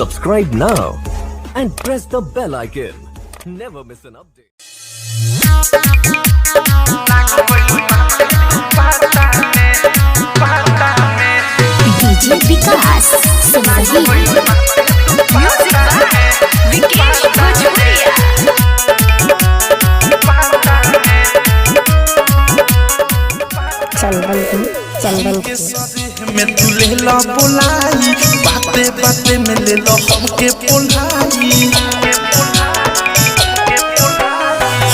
Subscribe now and press the bell icon. Never miss an update. DJ Vikas Simrahi music by Vikesh Bhojpuria. चंदन में तू ले लो बुलाई, बाते बाते में ले लो हमके बुलाई।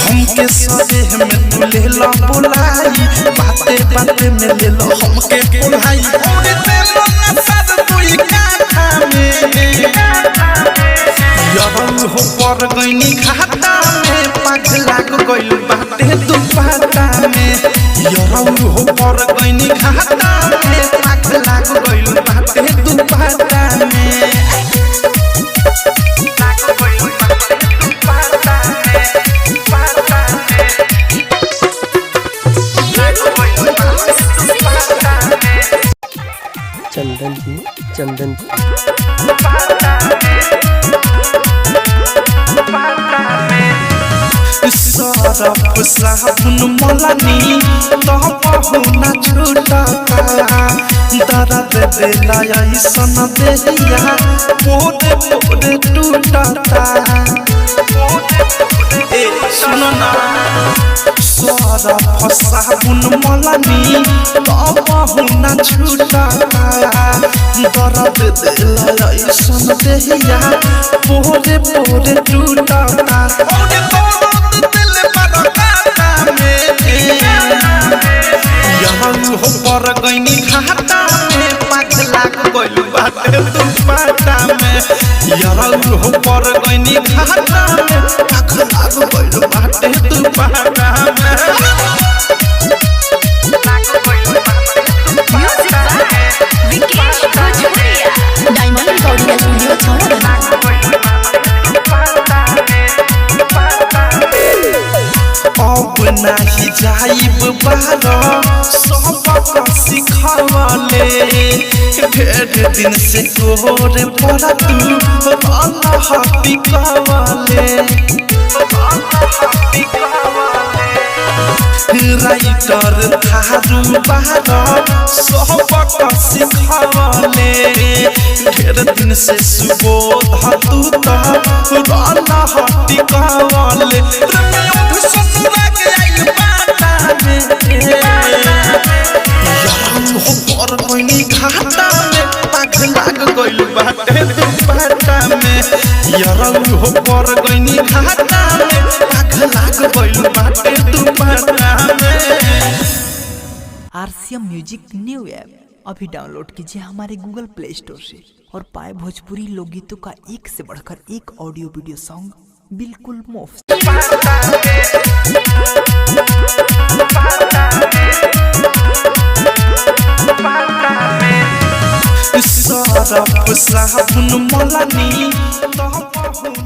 हमके सदे में तू ले लो बुलाई, बाते बाते में ले लो हमके बुलाई। और ते लोना साद तू काठा में यरल हो पर गईनी खाता में, पाग लाग गइल बाटे दुपट्टा में। यरल हो पर गईनी खाता में, पाग लाग गइल बाटे दुपट्टा में। चंदन सरफ साबुन मलानी तो बहुना छूटता, दर्द देला ऐसन देहिया पोरे पोरे टूटता। ए सुनो ना, सरफ साबुन मलानी तो बहुना छूटता, दर्द देला ऐसन देहिया पोरे पोरे टूटता। हो पर गईनी खाता में, पाग लाग गइल बाटे दुपट्टा में। यरल हो पर गईनी खाता में, पाग लाग गइल बाटे दुपट्टा में। म्यूजिक बाय विकेश भोजपुरिया। डायमंड रिकॉर्डिंग स्टूडियो छोड़ा। अब नाही जाइब बारो सबक सिखवले, ढेर दिन से तोरे पर तू अल्लाह पिकवले। राइटर थारू बारो सबक सिखवले, ढेर दिन से सुबोध तू तो अल्लाह पिकवले। पर गईनी खाता में, पाग लाग गइल बाटे दुपट्टा में। यरल हो पर गईनी खाता में, पाग लाग गइल बाटे दुपट्टा में। आरसीएम म्यूजिक न्यू ऐप अभी डाउनलोड कीजिए हमारे गूगल प्ले स्टोर से और पाए भोजपुरी लोकगीतों का एक से बढ़कर एक ऑडियो वीडियो सॉन्ग बिल्कुल मुफ्त। सरफ साबुन मलानी तो बहुना